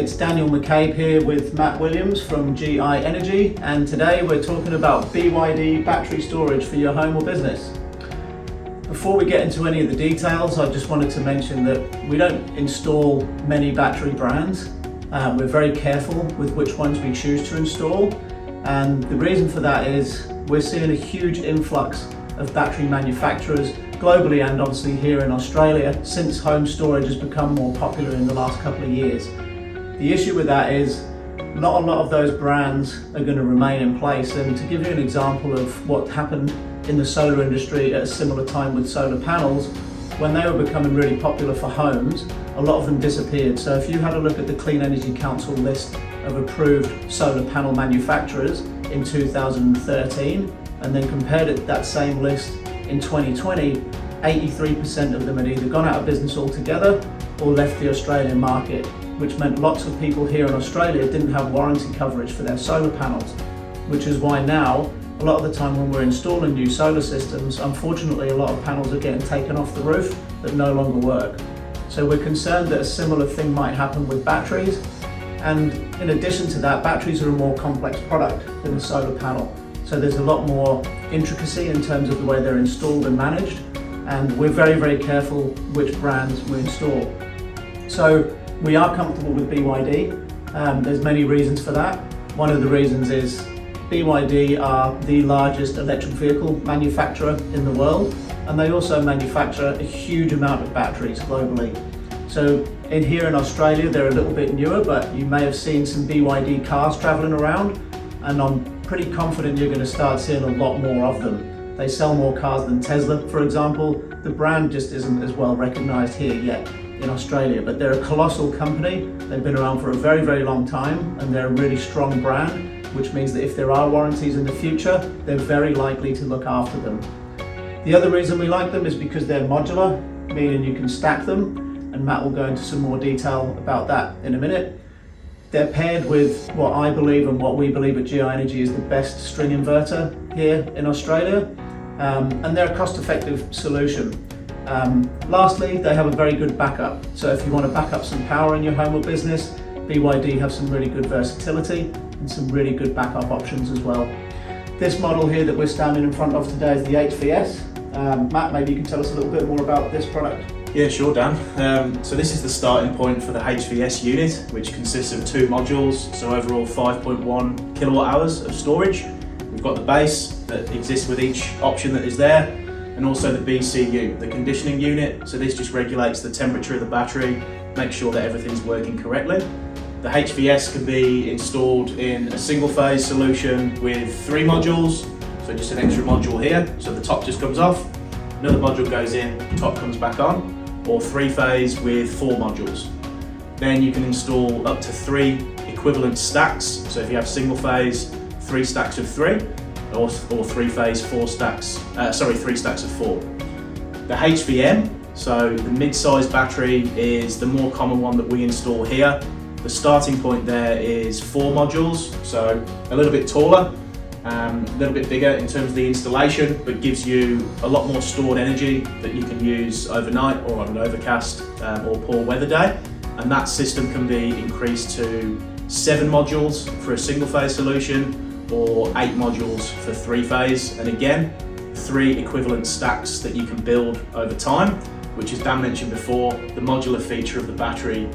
it's Daniel McCabe here with Matt Williams from GI Energy, and today we're talking about BYD battery storage for your home or business. Before we get into any of the details, I just wanted to mention that we don't install many battery brands. We're very careful with which ones we choose to install, and the reason for that is we're seeing a huge influx of battery manufacturers globally and obviously here in Australia since home storage has become more popular in the last couple of years. The issue with that is not a lot of those brands are going to remain in place, and to give you an example of what happened in the solar industry at a similar time with solar panels, when they were becoming really popular for homes, a lot of them disappeared. So if you had a look at the Clean Energy Council list of approved solar panel manufacturers in 2013 and then compared it to that same list in 2020, 83% of them had either gone out of business altogether or left the Australian market, which meant lots of people here in Australia didn't have warranty coverage for their solar panels, which is why now, a lot of the time when we're installing new solar systems, unfortunately a lot of panels are getting taken off the roof that no longer work. So we're concerned that a similar thing might happen with batteries, and in addition to that, batteries are a more complex product than a solar panel. So there's a lot more intricacy in terms of the way they're installed and managed, and we're very, very careful which brands we install. So we are comfortable with BYD. There's many reasons for that. One of the reasons is BYD are the largest electric vehicle manufacturer in the world, and they also manufacture a huge amount of batteries globally. So here in Australia, they're a little bit newer, but you may have seen some BYD cars traveling around, and I'm pretty confident you're going to start seeing a lot more of them. They sell more cars than Tesla, for example. The brand just isn't as well recognized here yet in Australia, but they're a colossal company. They've been around for a very, very long time, and they're a really strong brand, which means that if there are warranties in the future, they're very likely to look after them. The other reason we like them is because they're modular, meaning you can stack them, and Matt will go into some more detail about that in a minute. They're paired with what I believe and what we believe at GI Energy is the best string inverter here in Australia, and they're a cost-effective solution. Lastly, they have a very good backup. So if you want to back up some power in your home or business, BYD have some really good versatility and some really good backup options as well. This model here that we're standing in front of today is the HVS. Matt, maybe you can tell us a little bit more about this product. Yeah, sure, Dan. So this is the starting point for the HVS unit, which consists of two modules, so overall 5.1 kilowatt hours of storage. We've got the base that exists with each option that is there, and also the BCU, the conditioning unit. So this just regulates the temperature of the battery, makes sure that everything's working correctly. The HVS can be installed in a single phase solution with 3 modules, so just an extra module here, so the top just comes off, another module goes in, the top comes back on, or 3 phase with 4 modules. Then you can install up to 3 equivalent stacks, so if you have single phase, 3 stacks of 3, or 3 phase, 3 stacks of 4. The HVM, so the mid-size battery, is the more common one that we install here. The starting point there is 4 modules, so a little bit taller, a little bit bigger in terms of the installation, but gives you a lot more stored energy that you can use overnight or on an overcast or poor weather day. And that system can be increased to 7 modules for a single phase solution, or 8 modules for 3 phase, and again 3 equivalent stacks that you can build over time, which, as Dan mentioned before, the modular feature of the battery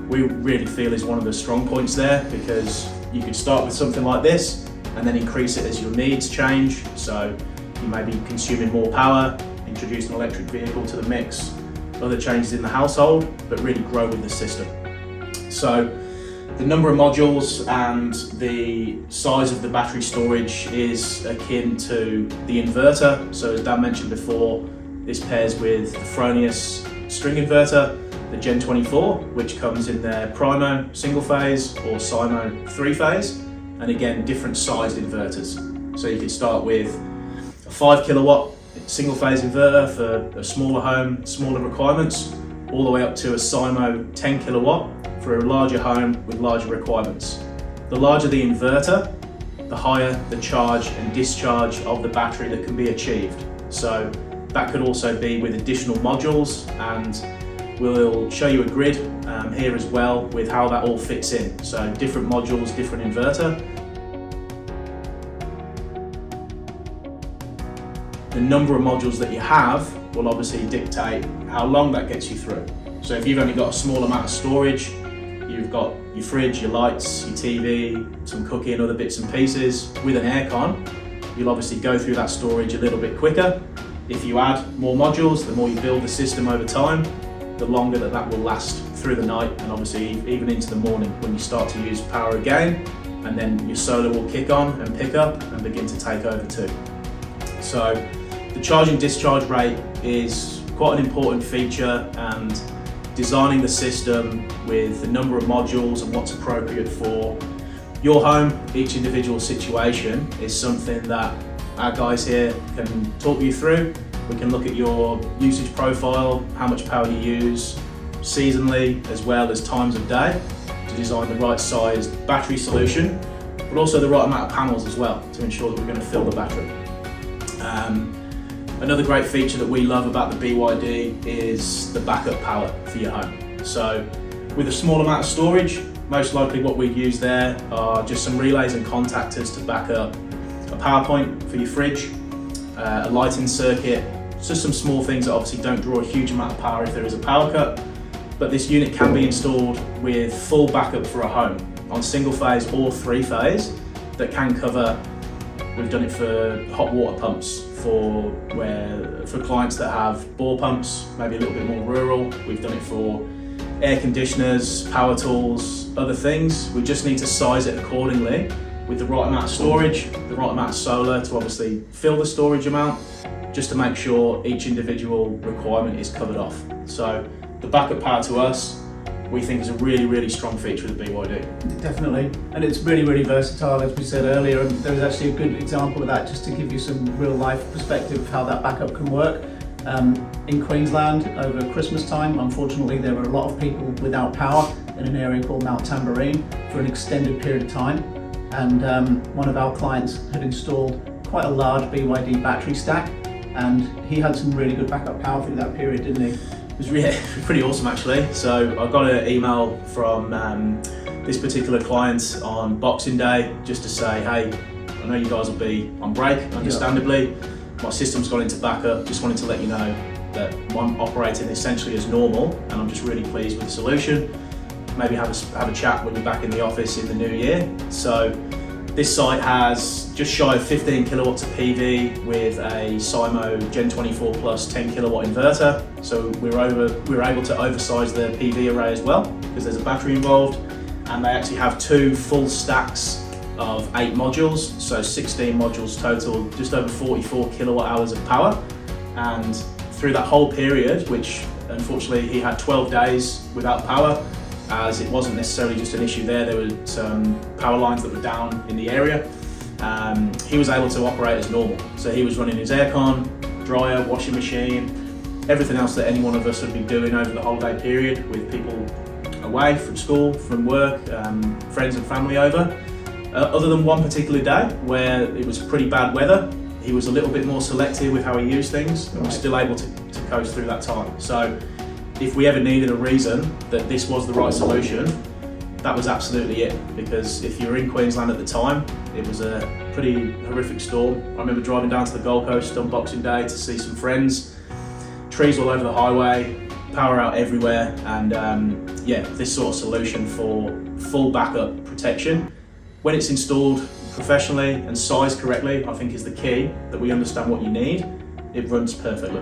we really feel is one of the strong points there, because you could start with something like this and then increase it as your needs change. So you may be consuming more power, introduce an electric vehicle to the mix, other changes in the household, but really grow with the system. So the number of modules and the size of the battery storage is akin to the inverter. So as Dan mentioned before, this pairs with the Fronius string inverter, the Gen 24, which comes in their Primo single phase or Simo 3 phase, and again different sized inverters. So you could start with a 5 kilowatt single phase inverter for a smaller home, smaller requirements, all the way up to a Simo 10 kilowatt for a larger home with larger requirements. The larger the inverter, the higher the charge and discharge of the battery that can be achieved. So that could also be with additional modules, and We'll show you a grid here as well with how that all fits in. So different modules, different inverter. The number of modules that you have will obviously dictate how long that gets you through. So if you've only got a small amount of storage, you've got your fridge, your lights, your TV, some cooking, other bits and pieces. With an aircon, you'll obviously go through that storage a little bit quicker. If you add more modules, the more you build the system over time, the longer that will last through the night and obviously even into the morning when you start to use power again, and then your solar will kick on and pick up and begin to take over too. So the charge and discharge rate is quite an important feature, and designing the system with the number of modules and what's appropriate for your home, each individual situation, is something that our guys here can talk you through. We can look at your usage profile, how much power you use seasonally as well as times of day to design the right sized battery solution, but also the right amount of panels as well to ensure that we're going to fill the battery. Another great feature that we love about the BYD is the backup power for your home. So with a small amount of storage, most likely what we'd use there are just some relays and contactors to back up a power point for your fridge, a lighting circuit, just some small things that obviously don't draw a huge amount of power if there is a power cut. But this unit can be installed with full backup for a home on single phase or 3-phase that can cover. We've done it for hot water pumps for clients that have bore pumps, maybe a little bit more rural. We've done it for air conditioners, power tools, other things. We just need to size it accordingly with the right amount of storage, the right amount of solar to obviously fill the storage amount, just to make sure each individual requirement is covered off. So the backup power to us, we think is a really, really strong feature of the BYD. Definitely, and it's really, really versatile, as we said earlier, and there was actually a good example of that just to give you some real life perspective of how that backup can work. In Queensland over Christmas time, unfortunately there were a lot of people without power in an area called Mount Tamborine for an extended period of time, and one of our clients had installed quite a large BYD battery stack, and he had some really good backup power through that period, didn't he? It was really pretty awesome actually. So I got an email from this particular client on Boxing Day just to say, hey, I know you guys will be on break, understandably. My system's gone into backup, just wanted to let you know that I'm operating essentially as normal and I'm just really pleased with the solution. Maybe have a chat when you're back in the office in the new year. So this site has just shy of 15 kilowatts of PV with a Simo Gen 24 Plus 10 kilowatt inverter. So we were able to oversize the PV array as well because there's a battery involved, and they actually have 2 full stacks of 8 modules, so 16 modules total, just over 44 kilowatt hours of power. And through that whole period, which unfortunately he had 12 days without power, as it wasn't necessarily just an issue there were some power lines that were down in the area. He was able to operate as normal. So he was running his aircon, dryer, washing machine, everything else that any one of us would be doing over the holiday period with people away from school, from work, friends and family over. Other than one particular day where it was pretty bad weather, he was a little bit more selective with how he used things and was still able to coast through that time. So if we ever needed a reason that this was the right solution, that was absolutely it. Because if you were in Queensland at the time, it was a pretty horrific storm. I remember driving down to the Gold Coast on Boxing Day to see some friends, trees all over the highway, power out everywhere, and this sort of solution for full backup protection, when it's installed professionally and sized correctly, I think is the key, that we understand what you need. It runs perfectly.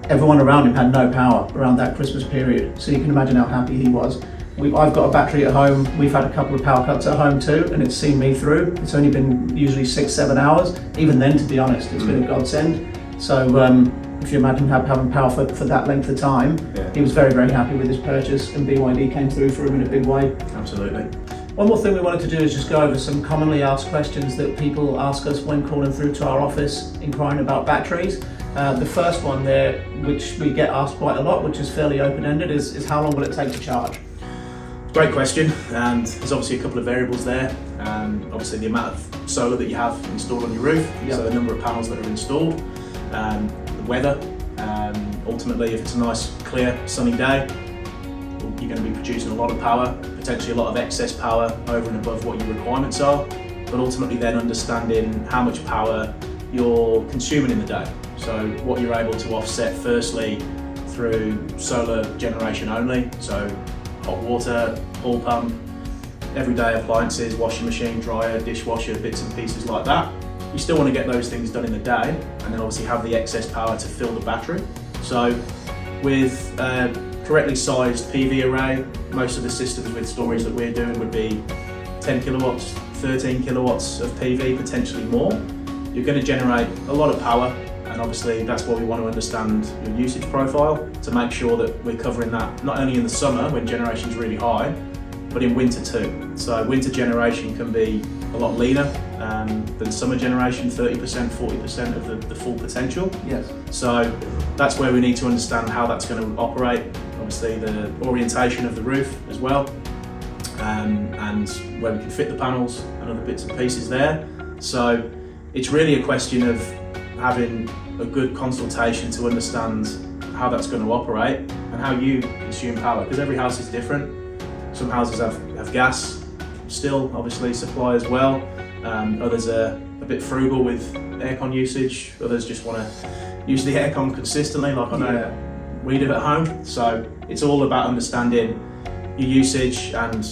Everyone around him had no power around that Christmas period, so you can imagine how happy he was. I've got a battery at home, we've had a couple of power cuts at home too, and it's seen me through. It's only been usually 6-7 hours. Even then, to be honest, it's been a godsend. So if you imagine having power for that length of time, he was very, very happy with his purchase, and BYD came through for him in a big way. Absolutely. One more thing we wanted to do is just go over some commonly asked questions that people ask us when calling through to our office inquiring about batteries. The first one there, which we get asked quite a lot, which is fairly open-ended, is how long will it take to charge? Great question, and there's obviously a couple of variables there. Obviously the amount of solar that you have installed on your roof, so the number of panels that are installed, the weather, ultimately if it's a nice clear sunny day, you're going to be producing a lot of power, potentially a lot of excess power over and above what your requirements are, but ultimately then understanding how much power you're consuming in the day. So what you're able to offset firstly through solar generation only, so hot water, pool pump, everyday appliances, washing machine, dryer, dishwasher, bits and pieces like that. You still want to get those things done in the day and then obviously have the excess power to fill the battery. So with a correctly sized PV array, most of the systems with storage that we're doing would be 10 kilowatts, 13 kilowatts of PV, potentially more. You're going to generate a lot of power, and obviously that's why we want to understand your usage profile to make sure that we're covering that not only in the summer when generation's really high, but in winter too. So winter generation can be a lot leaner than summer generation, 30%, 40% of the full potential. Yes. So that's where we need to understand how that's going to operate. Obviously the orientation of the roof as well, and where we can fit the panels and other bits and pieces there. So it's really a question of having a good consultation to understand how that's going to operate and how you consume power, because every house is different. Some houses have gas still, obviously, supply as well. Others are a bit frugal with aircon usage. Others just want to use the aircon consistently, like I know we do at home. So it's all about understanding your usage and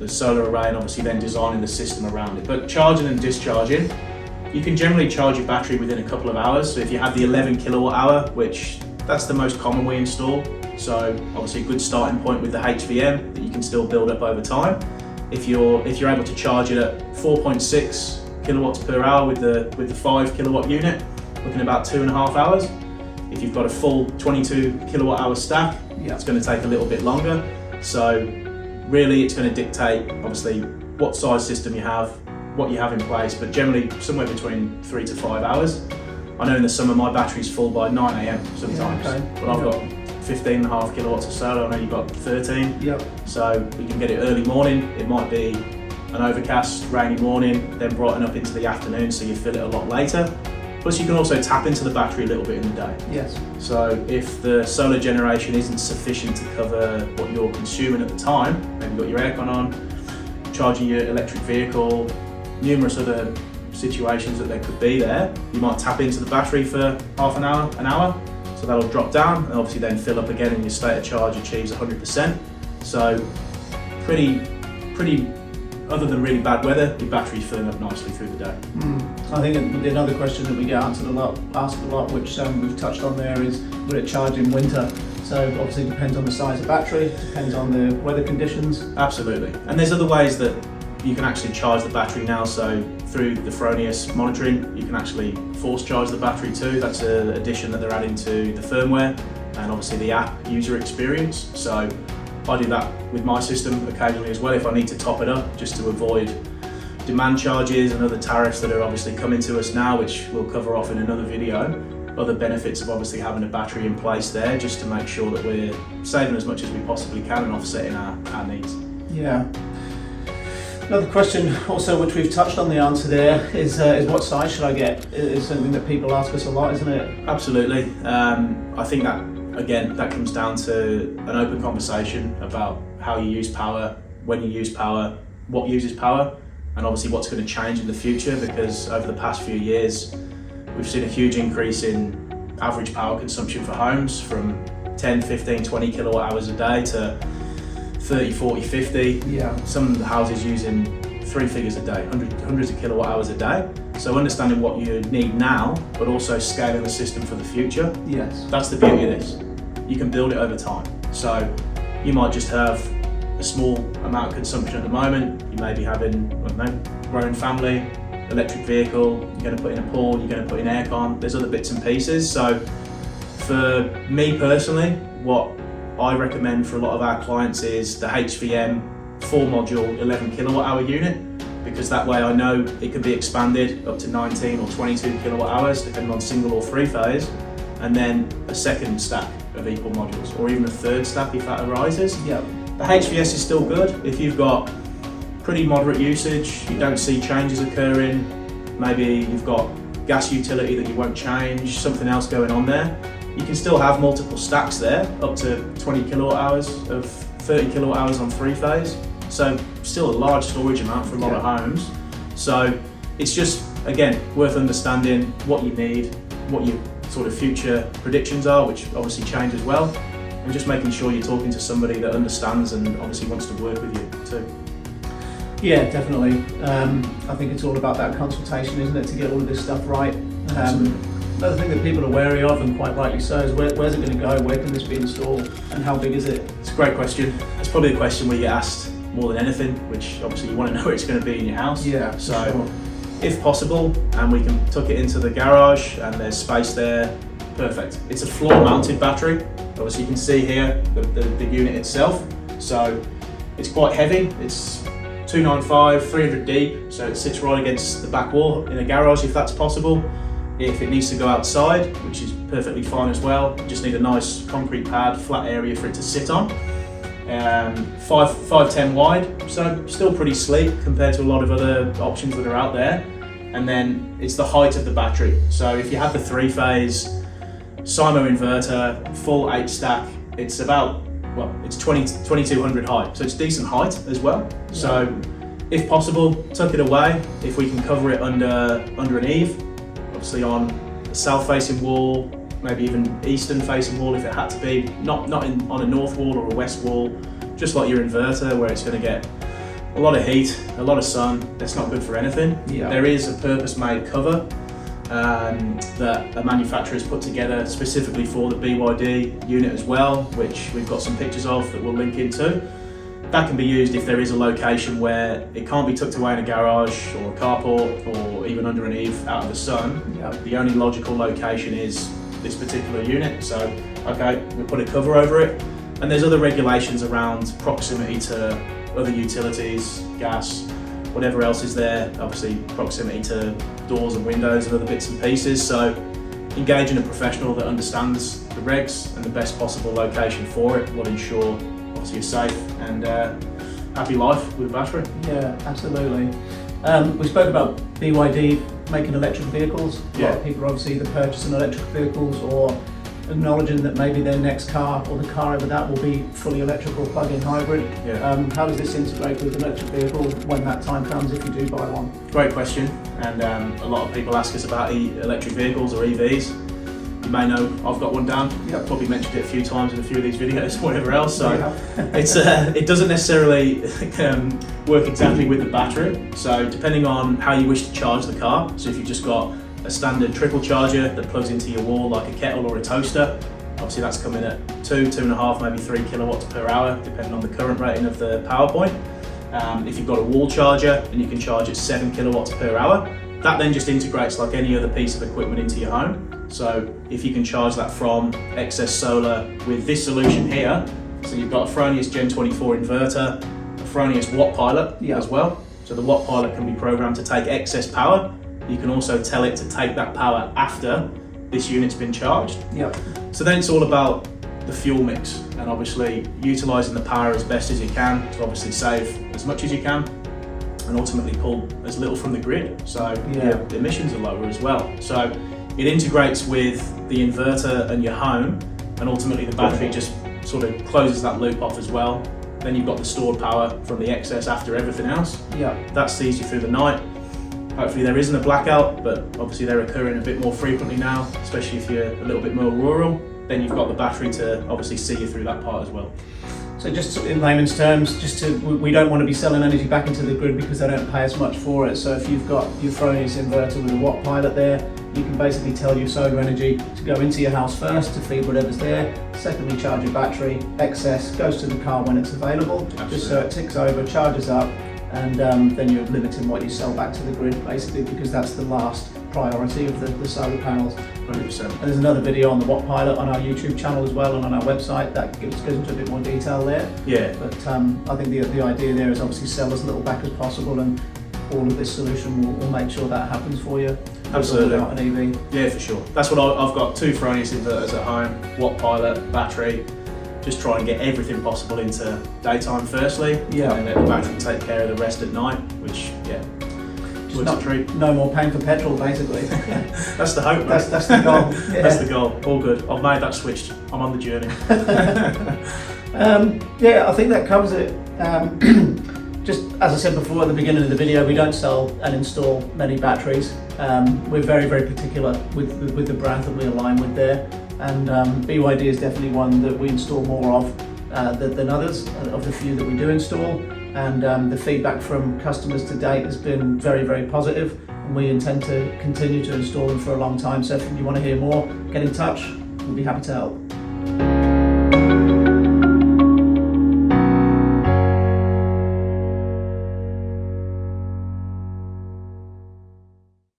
the solar array, and obviously then designing the system around it. But charging and discharging, you can generally charge your battery within a couple of hours. So if you have the 11 kilowatt hour, which that's the most common we install, so obviously a good starting point with the HVM that you can still build up over time. If you're able to charge it at 4.6 kilowatts per hour with the 5 kilowatt unit, looking at about 2.5 hours. If you've got a full 22 kilowatt hour stack, it's going to take a little bit longer. So really it's going to dictate obviously what size system you have, what you have in place, but generally somewhere between 3 to 5 hours. I know in the summer my battery's full by 9 AM sometimes, but I've got 15.5 kilowatts of solar. I know you've got 13. Yep. So we can get it early morning. It might be an overcast, rainy morning, then brighten up into the afternoon, so you fill it a lot later. Plus you can also tap into the battery a little bit in the day. Yes. So if the solar generation isn't sufficient to cover what you're consuming at the time, maybe you've got your aircon on, charging your electric vehicle, numerous other situations that there could be there, you might tap into the battery for half an hour, so that'll drop down and obviously then fill up again and your state of charge achieves 100%. So pretty, other than really bad weather, your battery's filling up nicely through the day. I think another question that we get asked a lot, which we've touched on there, is will it charge in winter? So obviously it depends on the size of battery, depends on the weather conditions. Absolutely, and there's other ways that you can actually charge the battery now. So through the Fronius monitoring, you can actually force charge the battery too. That's an addition that they're adding to the firmware and obviously the app user experience. So I do that with my system occasionally as well if I need to top it up, just to avoid demand charges and other tariffs that are obviously coming to us now, which we'll cover off in another video. Other benefits of obviously having a battery in place there, just to make sure that we're saving as much as we possibly can and offsetting our needs. Yeah. Another question also, which we've touched on the answer there, is what size should I get? It's something that people ask us a lot, isn't it? Absolutely. I think that, again, that comes down to an open conversation about how you use power, when you use power, what uses power, and obviously what's going to change in the future, because over the past few years, we've seen a huge increase in average power consumption for homes from 10, 15, 20 kilowatt hours a day to 30, 40, 50. Yeah. Some houses using 3 figures a day, hundreds of kilowatt hours a day. So understanding what you need now, but also scaling the system for the future. Yes. That's the beauty of this. You can build it over time. So you might just have a small amount of consumption at the moment. You may be having, I don't know, growing family, electric vehicle, you're going to put in a pool, you're going to put in aircon, there's other bits and pieces. So for me personally, what I recommend for a lot of our clients is the HVM 4-module 11 kilowatt hour unit, because that way I know it can be expanded up to 19 or 22 kilowatt hours depending on single or 3-phase, and then a second stack of equal modules, or even a third stack if that arises. Yeah. The HVS is still good if you've got pretty moderate usage, you don't see changes occurring, maybe you've got gas utility that you won't change, something else going on there. You can still have multiple stacks there, up to 20 kilowatt hours of 30 kilowatt hours on 3-phase. So still a large storage amount for a lot of homes. So it's just, again, worth understanding what you need, what your sort of future predictions are, which obviously change as well, and just making sure you're talking to somebody that understands and obviously wants to work with you too. Yeah, definitely. I think it's all about that consultation, isn't it, to get all of this stuff right. Another thing that people are wary of, and quite rightly so, is where's it going to go? Where can this be installed? And how big is it? It's a great question. It's probably a question we get asked more than anything, which obviously you want to know where it's going to be in your house. Yeah, so sure. If possible, and we can tuck it into the garage and there's space there, perfect. It's a floor mounted battery. Obviously you can see here the unit itself. So it's quite heavy. It's 295, 300 deep, so it sits right against the back wall in a garage if that's possible. If it needs to go outside, which is perfectly fine as well, you just need a nice concrete pad, flat area for it to sit on. 5'10" wide, so still pretty sleek compared to a lot of other options that are out there. And then it's the height of the battery. So if you have the 3-phase SIMO inverter, full 8 stack, it's about, well, it's 2200 height, so it's decent height as well. Yeah. So if possible, tuck it away. If we can cover it under an eave, obviously on the south facing wall, maybe even eastern facing wall if it had to be, not on a north wall or a west wall, just like your inverter where it's going to get a lot of heat, a lot of sun. That's not good for anything. Yeah. There is a purpose-made cover that a manufacturer has put together specifically for the BYD unit as well, which we've got some pictures of that we'll link into. That can be used if there is a location where it can't be tucked away in a garage or a carport or even under an eave out of the sun. Yeah. The only logical location is this particular unit. So, okay, we put a cover over it. And there's other regulations around proximity to other utilities, gas, whatever else is there, obviously proximity to doors and windows and other bits and pieces. So engaging a professional that understands the regs and the best possible location for it will ensure obviously a safe and happy life with a battery. Yeah, absolutely. We spoke about BYD making electric vehicles. A lot of people are obviously either purchasing electric vehicles or acknowledging that maybe their next car or the car over that will be fully electric or plug-in hybrid. Yeah. How does this integrate with an electric vehicle when that time comes, if you do buy one? Great question, and a lot of people ask us about electric vehicles or EVs. You may know I've got one down. I've probably mentioned it a few times in a few of these videos, whatever else. So it doesn't necessarily work exactly with the battery. So depending on how you wish to charge the car, so if you've just got a standard trickle charger that plugs into your wall like a kettle or a toaster, obviously that's coming at 2.5, maybe 3 kilowatts per hour, depending on the current rating of the power point. If you've got a wall charger and you can charge at 7 kilowatts per hour, that then just integrates like any other piece of equipment into your home. So if you can charge that from excess solar with this solution here, so you've got a Fronius Gen 24 inverter, a Fronius Watt Pilot as well. So the Watt Pilot can be programmed to take excess power. You can also tell it to take that power after this unit's been charged. Yep. So then it's all about the fuel mix and obviously utilising the power as best as you can to obviously save as much as you can and ultimately pull as little from the grid. So the emissions are lower as well. So it integrates with the inverter and your home, and ultimately the battery just sort of closes that loop off as well. Then you've got the stored power from the excess after everything else. Yeah. That sees you through the night. Hopefully there isn't a blackout, but obviously they're occurring a bit more frequently now, especially if you're a little bit more rural. Then you've got the battery to obviously see you through that part as well. So just in layman's terms, we don't want to be selling energy back into the grid because they don't pay as much for it. So if you've got your Fronius inverter with a Watt Pilot there, you can basically tell your solar energy to go into your house first to feed whatever's there. Secondly, charge your battery, excess goes to the car when it's available. Absolutely. Just so it ticks over, charges up, and then you're limiting what you sell back to the grid basically, because that's the last priority of the solar panels. 100%. And there's another video on the Watt Pilot on our YouTube channel as well, and on our website that goes into a bit more detail there. Yeah. But I think the idea there is obviously sell as little back as possible, and all of this solution will make sure that happens for you. Absolutely. Without an EV. Yeah, for sure. That's what I've got 2 Fronius inverters at home, Watt Pilot, battery. Just try and get everything possible into daytime firstly, and then let the battery take care of the rest at night, which no more paying for petrol basically. That's the hope, mate. That's the goal. Yeah. That's the goal. All good. I've made that switch. I'm on the journey. Yeah, I think that covers it. Just as I said before at the beginning of the video, we don't sell and install many batteries. We're very, very particular with the brand that we align with there, and BYD is definitely one that we install more of than others, of the few that we do install. And the feedback from customers to date has been very, very positive, and we intend to continue to install them for a long time. So if you want to hear more, get in touch. We'll be happy to help.